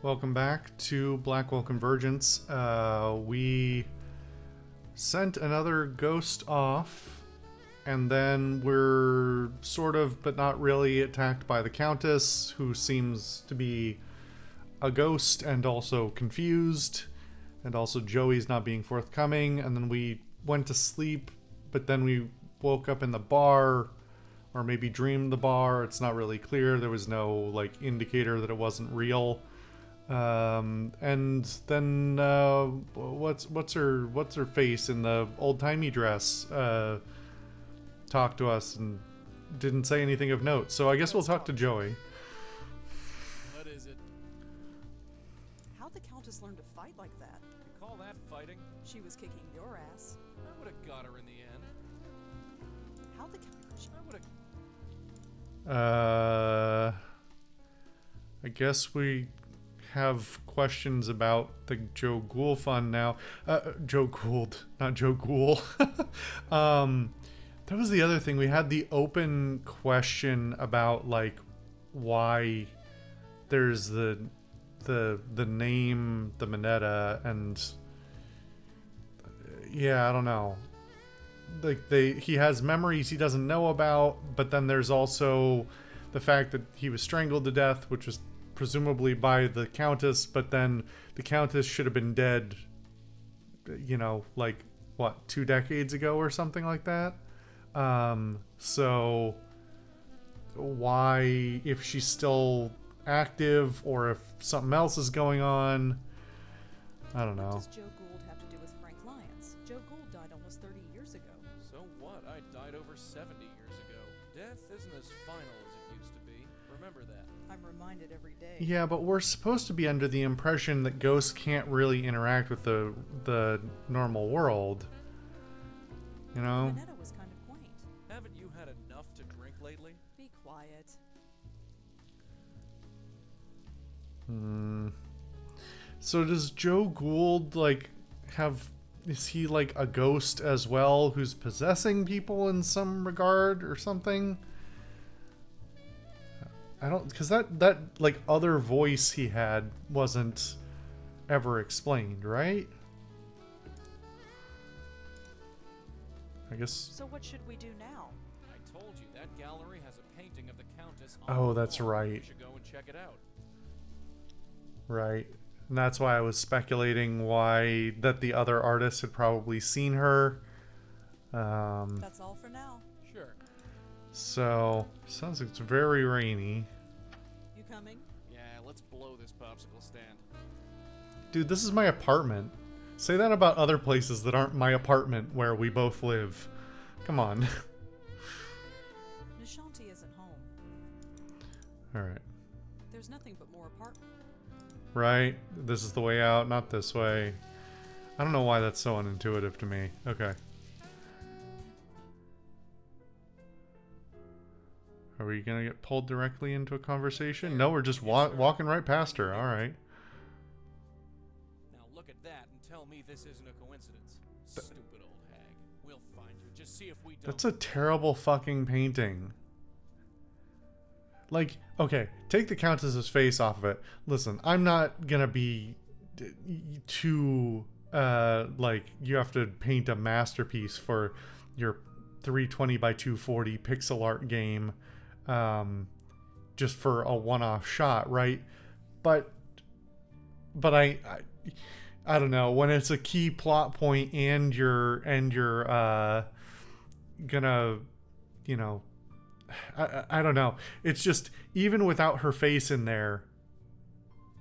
Welcome back to Blackwell Convergence. We sent another ghost off, and then we're sort of, but not really, attacked by the Countess, who seems to be a ghost and also confused, and also Joey's not being forthcoming, and then we went to sleep, but then we woke up in the bar, or maybe dreamed the bar. It's not really clear. There was no, like, indicator that it wasn't real. And then what's her face in the old-timey dress talked to us and didn't say anything of note. So I guess we'll talk to Joey. What is it? How'd the Countess learn to fight like that? You call that fighting? She was kicking your ass. I would have got her in the end. How'd the Countess... I would have... I guess we have questions about the Joe Ghoul fund now. Joe Gould, not Joe Ghoul. That was the other thing. We had the open question about, like, why there's the name, the Minetta, and yeah, I don't know. Like, he has memories he doesn't know about, but then there's also the fact that he was strangled to death, which was presumably by the Countess, but then the Countess should have been dead, you know, like, what, 2 decades ago or something like that? So why, if she's still active, or if something else is going on, I don't know. What does Joe Gould have to do with Frank Lyons? Joe Gould died almost 30 years ago. So what? I died over 70 years ago. Death isn't as final as it used to be. Remember that. I'm reminded every day. Yeah, but we're supposed to be under the impression that ghosts can't really interact with the normal world. You know? Minetta was kind of quaint. Haven't you had enough to drink lately? Be quiet. So does Joe Gould, like, is he like a ghost as well who's possessing people in some regard or something? I don't, because that like other voice he had wasn't ever explained, right? I guess. So what should we do now? I told you that gallery has a painting of the Countess on Oh, the that's wall. right. You should go and check it out. Right. And that's why I was speculating why that the other artist had probably seen her. That's all for now. Sure. So, sounds like it's very rainy. You coming? Yeah, let's blow this popsicle stand. Dude, this is my apartment. Say that about other places that aren't my apartment where we both live. Come on. Nishanti isn't home. Alright. There's nothing but more apartment. Right? This is the way out, not this way. I don't know why that's so unintuitive to me. Okay. Are we gonna get pulled directly into a conversation? No, we're just walking right past her. Alright. Now look at that and tell me this isn't a coincidence. Stupid old hag. We'll find you. Just see if we don't. That's a terrible fucking painting. Like, okay, take the Countess's face off of it. Listen, I'm not gonna be too, like, you have to paint a masterpiece for your 320 by 240 pixel art game, just for a one-off shot, right? But I don't know, when it's a key plot point and you're gonna, you know, I don't know. It's just, even without her face in there,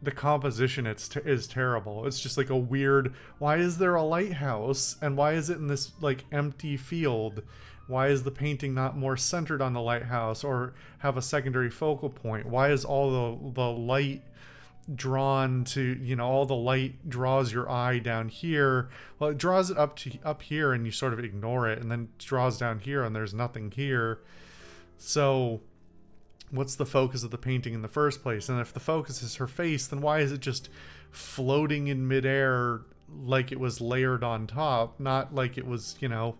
the composition is terrible. It's just like a weird, why is there a lighthouse? And why is it in this, like, empty field? Why is the painting not more centered on the lighthouse or have a secondary focal point? Why is all the light drawn to, you know, all the light draws your eye down here? Well, it draws it up here and you sort of ignore it, and then it draws down here and there's nothing here. So what's the focus of the painting in the first place? And if the focus is her face, then why is it just floating in midair like it was layered on top, not like it was, you know,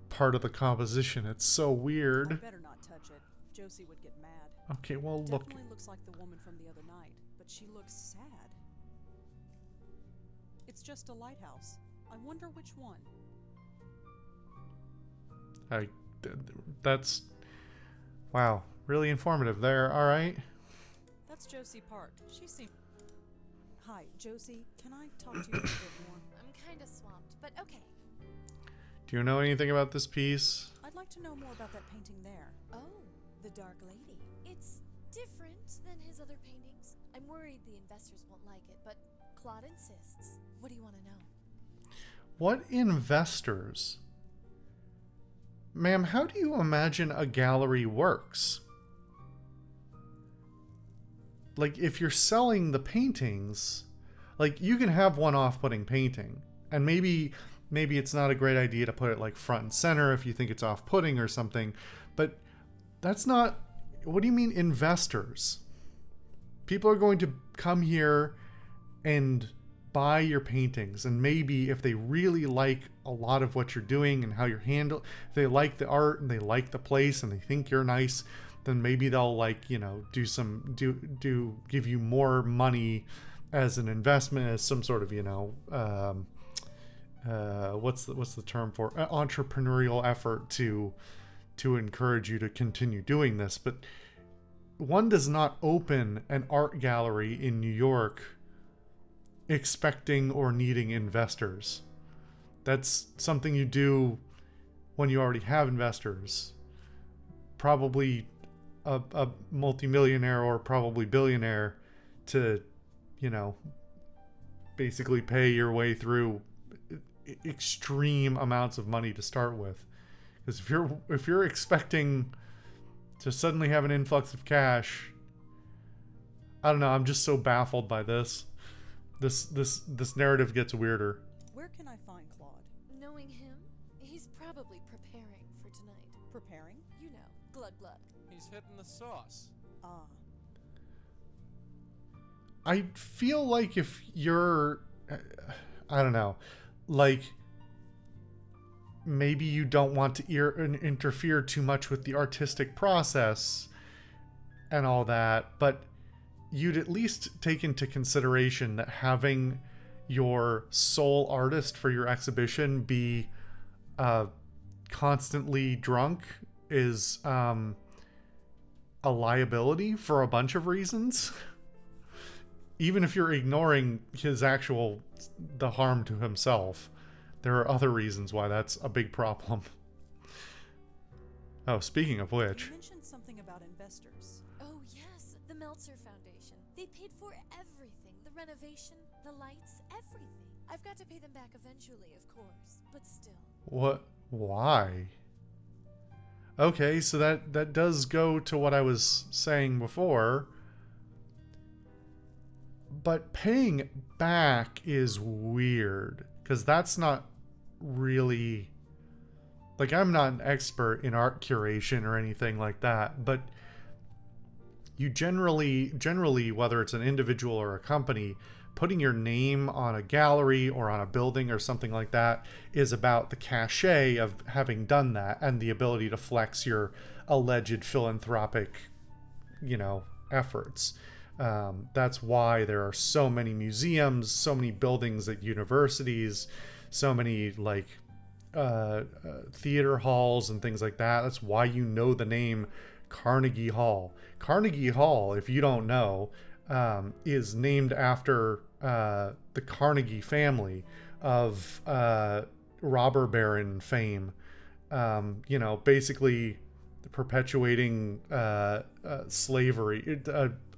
part of the composition? It's so weird. I better not touch it. Josie would get mad. Okay, well, look. Definitely looks like the woman from the other night, but She looks sad. It's just a lighthouse. I wonder which one. That's... Wow. Really informative there. All right. That's Josie Park. She seems... Hi, Josie. Can I talk to you a bit more? I'm kind of swamped, but okay. Do you know anything about this piece? I'd like to know more about that painting there. Oh, the Dark Lady. It's different than his other paintings. I'm worried the investors won't like it, but Claude insists. What do you want to know? What investors? Ma'am, how do you imagine a gallery works? Like, if you're selling the paintings, like, you can have one off-putting painting, and maybe it's not a great idea to put it like front and center if you think it's off-putting or something, but that's not... What do you mean investors? People are going to come here and buy your paintings, and maybe if they really like a lot of what you're doing and how you're handled, if they like the art and they like the place and they think you're nice, then maybe they'll, like, you know, give you more money as an investment, as some sort of, you know, what's the term for entrepreneurial effort to encourage you to continue doing this. But one does not open an art gallery in New York expecting or needing investors. That's something you do when you already have investors. Probably a multimillionaire or probably billionaire to, you know, basically pay your way through extreme amounts of money to start with. Because if you're expecting to suddenly have an influx of cash, I don't know, I'm just so baffled by this. This narrative gets weirder. Where can I find Claude? Knowing him, he's probably preparing for tonight. Preparing? You know, glug glug. He's hitting the sauce. Ah. I feel like if you're... I don't know. Like, maybe you don't want to interfere too much with the artistic process and all that, but you'd at least take into consideration that having your sole artist for your exhibition be constantly drunk is a liability for a bunch of reasons. Even if you're ignoring the harm to himself, there are other reasons why that's a big problem. Oh, speaking of which... You mentioned something about investors. Oh yes, the Meltzer Foundation. They paid for everything. The renovation, the lights, everything. I've got to pay them back eventually, of course, but still. What? Why? Okay, so that does go to what I was saying before. But paying back is weird, because that's not really... Like, I'm not an expert in art curation or anything like that, but you generally, whether it's an individual or a company, putting your name on a gallery or on a building or something like that is about the cachet of having done that and the ability to flex your alleged philanthropic, you know, efforts. That's why there are so many museums, so many buildings at universities, so many, like, theater halls and things like that. That's why you know the name Carnegie Hall. Carnegie Hall, if you don't know, is named after the Carnegie family of robber baron fame. You know, basically perpetuating slavery,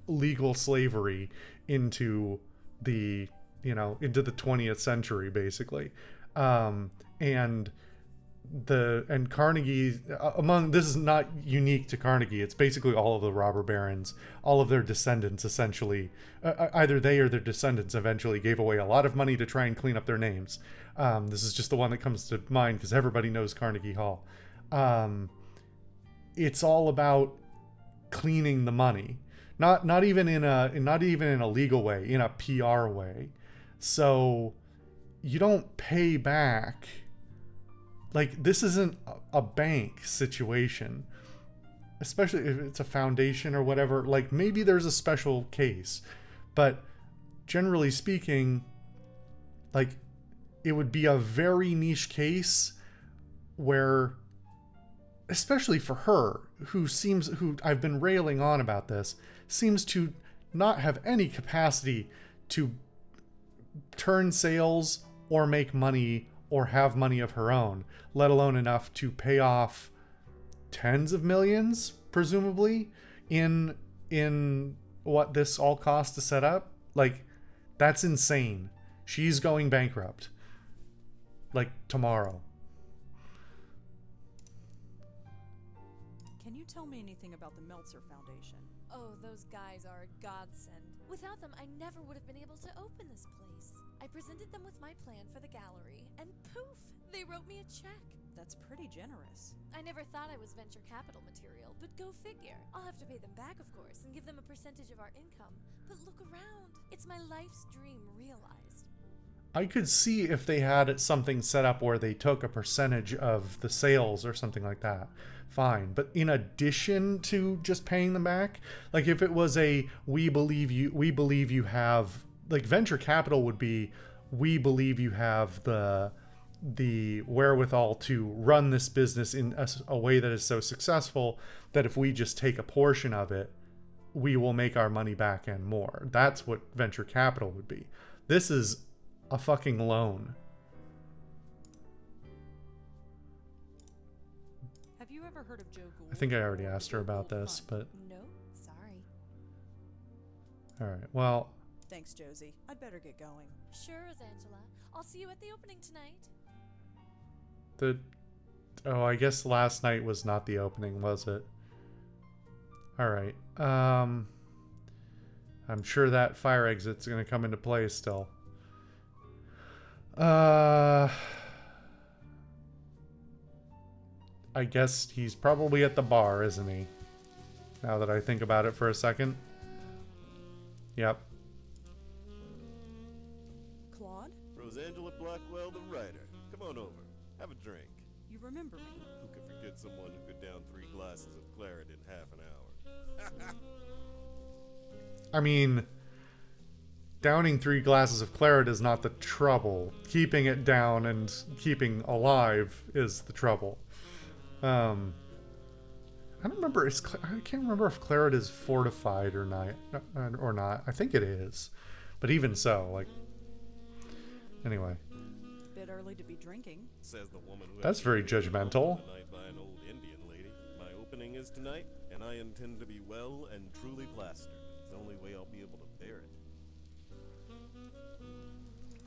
legal slavery into the 20th century, basically. And Carnegie, this is not unique to Carnegie. It's basically all of the robber barons, all of their descendants, essentially. Either they or their descendants eventually gave away a lot of money to try and clean up their names. This is just the one that comes to mind because everybody knows Carnegie Hall. It's all about cleaning the money, not even in a legal way, in a PR way. So you don't pay back. Like, this isn't a bank situation, especially if it's a foundation or whatever. Like, maybe there's a special case, But generally speaking, like, it would be a very niche case where, especially for her, who I've been railing on about this, seems to not have any capacity to turn sales or make money or have money of her own, let alone enough to pay off tens of millions, presumably, in what this all costs to set up. Like, that's insane. She's going bankrupt. Like, tomorrow. Can you tell me anything about the Meltzer Foundation? Oh, those guys are a godsend. Without them, I never would have been able to open this place. I presented them with my plan for the gallery, and poof, they wrote me a check. That's pretty generous. I never thought I was venture capital material, but go figure. I'll have to pay them back, of course, and give them a percentage of our income. But look around. It's my life's dream realized. I could see if they had something set up where they took a percentage of the sales or something like that. Fine. But in addition to just paying them back, like if it was we believe you have, like, venture capital would be, we believe you have the wherewithal to run this business in a way that is so successful that if we just take a portion of it, we will make our money back and more. That's what venture capital would be. This is a fucking loan. Have you ever heard of Joe Gould? I think I already asked her about this, but No, sorry. all right. Well, Thanks, Josie. I'd better get going. Sure, Angela. I'll see you at the opening tonight. I guess last night was not the opening, was it? All right. I'm sure that fire exit's going to come into play still. I guess he's probably at the bar, isn't he? Now that I think about it for a second. Yep. Claude? Rosangela Blackwell, the writer. Come on over. Have a drink. You remember me? Who could forget someone who could down 3 glasses of claret in half an hour? I mean, downing 3 glasses of claret is not the trouble. Keeping it down and keeping alive is the trouble. I don't remember. I can't remember if claret is fortified or not. I think it is, but even so, like. Anyway. Bit early to be drinking. Says the woman who That's very judgmental. Tonight by an old Indian lady. My opening is tonight, and I intend to be well and truly plastered. It's the only way I'll be able to bear it.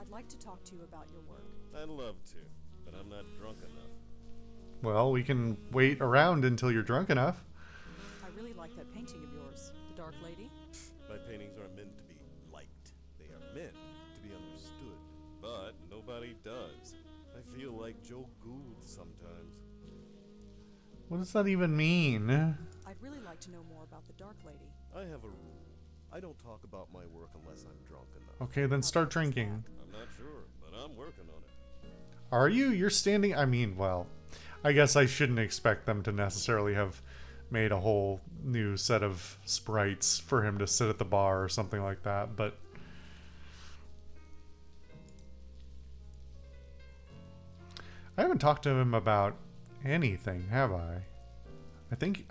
I'd like to talk to you about your work. I'd love to, but I'm not drunk enough. Well, we can wait around until you're drunk enough. I really like that painting of yours, The Dark Lady. My paintings aren't meant to be liked. They are meant to be understood. But nobody does. I feel like Joe Gould sometimes. What does that even mean? I'd really like to know more about The Dark Lady. I have a rule. I don't talk about my work unless I'm drunk enough. Okay, then start drinking. I'm not sure, but I'm working on it. Are you? You're standing... I mean, well, I guess I shouldn't expect them to necessarily have made a whole new set of sprites for him to sit at the bar or something like that, but... I haven't talked to him about anything, have I? I think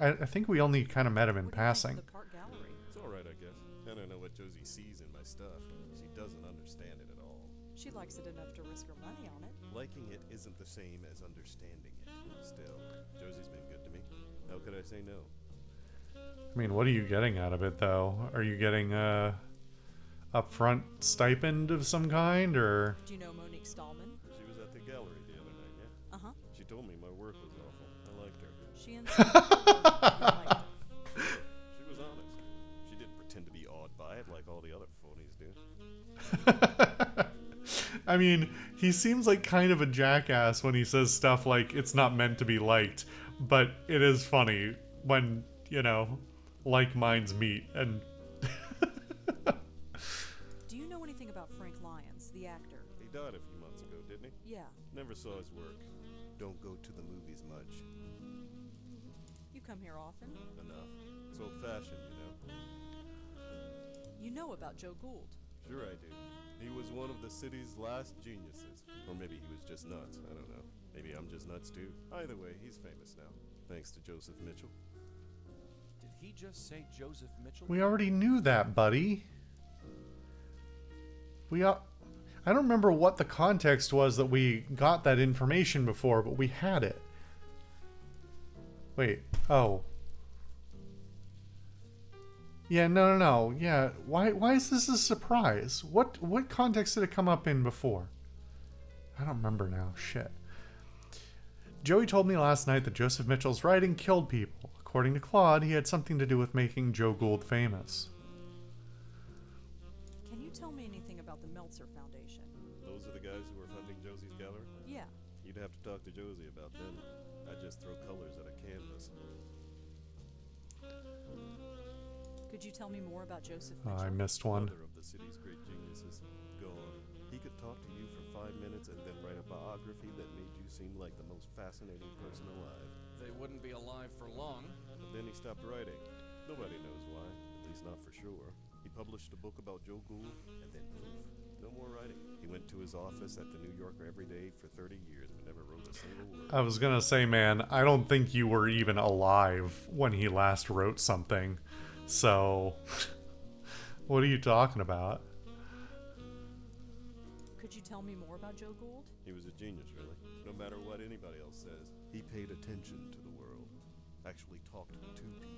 we only kind of met him in What do you think passing. of the Park Gallery? It's alright, I guess. I don't know what Josie sees in my stuff. She doesn't understand it at all. She likes it enough to risk her money on it. Liking it isn't the same as understanding it. Still, Josie's been good to me. How could I say no? I mean, what are you getting out of it, though? Are you getting a upfront stipend of some kind, or? Do you know Monique Stallman? She was at the gallery the other night, yeah? Uh-huh. She told me my work was awful. I liked her. She insisted. She was honest. She didn't pretend to be awed by it like all the other phonies do. I mean, he seems like kind of a jackass when he says stuff like, it's not meant to be liked, but it is funny when, you know, like minds meet, and... Do you know anything about Frank Lyons, the actor? He died a few months ago, didn't he? Yeah. Never saw his work. Don't go to the movies much. You come here often? Enough. It's old-fashioned, you know. You know about Joe Gould. Sure I do. He was one of the city's last geniuses. Or maybe he was just nuts, I don't know. Maybe I'm just nuts too. Either way, he's famous now. Thanks to Joseph Mitchell. Did he just say Joseph Mitchell? We already knew that, buddy. I don't remember what the context was that we got that information before, but we had it. Wait. Oh. Yeah, no. Yeah, why is this a surprise? What context did it come up in before? I don't remember now. Shit. Joey told me last night that Joseph Mitchell's writing killed people. According to Claude, he had something to do with making Joe Gould famous. Can you tell me anything about the Meltzer Foundation? Those are the guys who are funding Josie's gallery? Yeah. You'd have to talk to Josie about them. I just throw colors at a canvas. Could you tell me more about Joseph Oh, Mitchell? I missed one. Another of the city's great geniuses. Gone. He could talk to you for 5 minutes and then write a biography that made you seem like the most fascinating person alive. They wouldn't be alive for long. But then he stopped writing. Nobody knows why, at least not for sure. He published a book about Joe Gould, and then poof, no more writing. He went to his office at the New Yorker every day for 30 years but never wrote a single word. I was gonna say, man, I don't think you were even alive when he last wrote something. So, what are you talking about? Could you tell me more about Joe Gould? He was a genius, really. No matter what anybody else says, he paid attention to the world. Actually talked to people.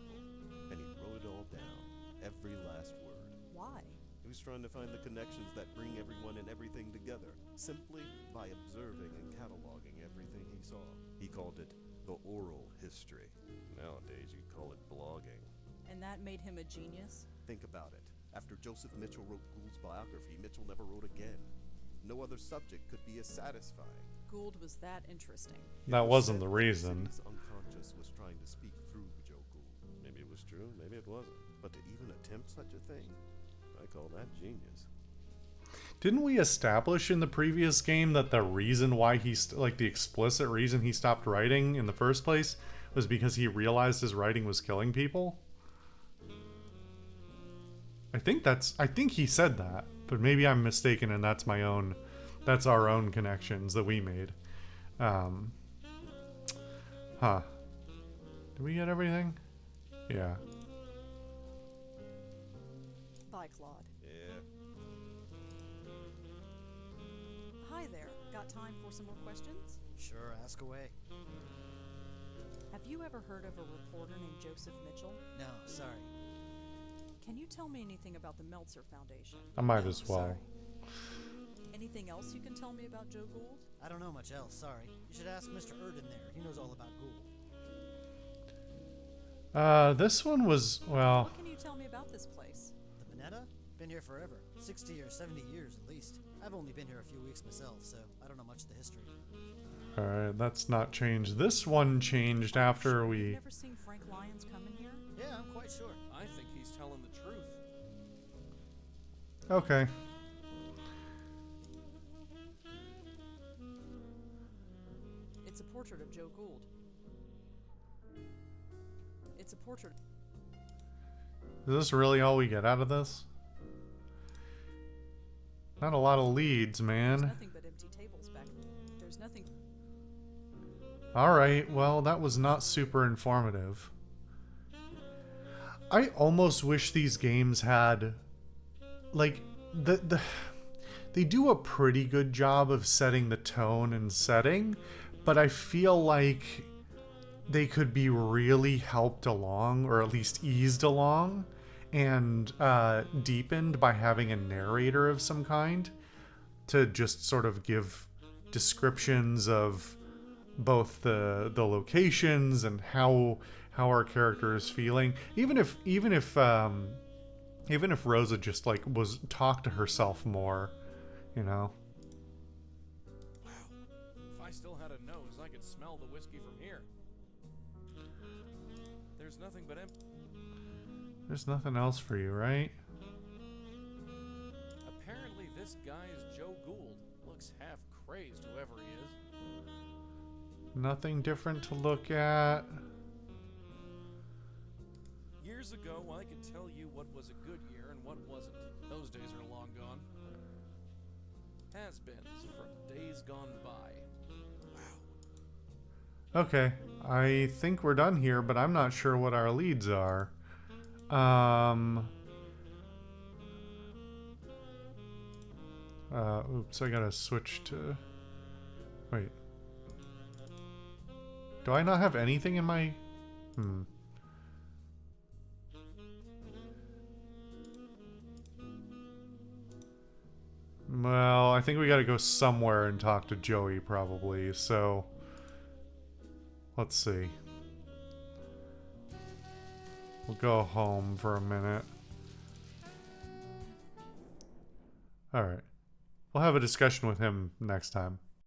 And he wrote it all down. Every last word. Why? He was trying to find the connections that bring everyone and everything together, simply by observing and cataloging everything he saw. He called it the oral history. Nowadays, you'd call it blogging. And that made him a genius? Think about it. After Joseph Mitchell wrote Gould's biography, Mitchell never wrote again. No other subject could be as satisfying. Gould was that interesting. That It was wasn't said the that reason. city's unconscious was trying to speak through Joe Gould. Maybe it was true, maybe it wasn't. But to even attempt such a thing, I call that genius. Didn't we establish in the previous game that the reason why like the explicit reason he stopped writing in the first place was because he realized his writing was killing people? I think he said that, but maybe I'm mistaken and that's our own connections that we made. Did we get everything? Yeah. Bye, Claude. Yeah. Hi there. Got time for some more questions? Sure, ask away. Have you ever heard of a reporter named Joseph Mitchell? No, sorry. Can you tell me anything about the Meltzer Foundation? I might No, as well. sorry. Anything else you can tell me about Joe Gould? I don't know much else, sorry. You should ask Mr. Erdin there. He knows all about Gould. This one was, well, What can you tell me about this place? The Minetta? Been here forever. 60 or 70 years at least. I've only been here a few weeks myself, so I don't know much of the history. alright, that's not changed. This one changed after You've we... never seen Frank Lyons come in here? Yeah, I'm quite sure. I think he's telling the truth. Okay. It's a portrait of Joe Gould. It's a portrait. Is this really all we get out of this? Not a lot of leads, There's man. nothing but empty tables back there. There's nothing. Alright, well, that was not super informative. I almost wish these games had... Like, they do a pretty good job of setting the tone and setting, but I feel like they could be really helped along, or at least eased along, and deepened by having a narrator of some kind to just sort of give descriptions of both the locations and how our character is feeling. Even if Rosa just like talked to herself more, you know. Wow. If I still had a nose, I could smell the whiskey from here. There's nothing but empty. There's nothing else for you, right? Apparently this guy is Joe Gould. Looks half crazed, whoever he is. Nothing different to look at. Years ago, I could tell you what was a good year and what wasn't. Those days are long gone. Has-beens from days gone by. Okay, I think we're done here, but I'm not sure what our leads are. Oops, I gotta switch to... Wait. Do I not have anything in my... Well, I think we gotta go somewhere and talk to Joey, probably, so... Let's see. We'll go home for a minute. Alright. We'll have a discussion with him next time.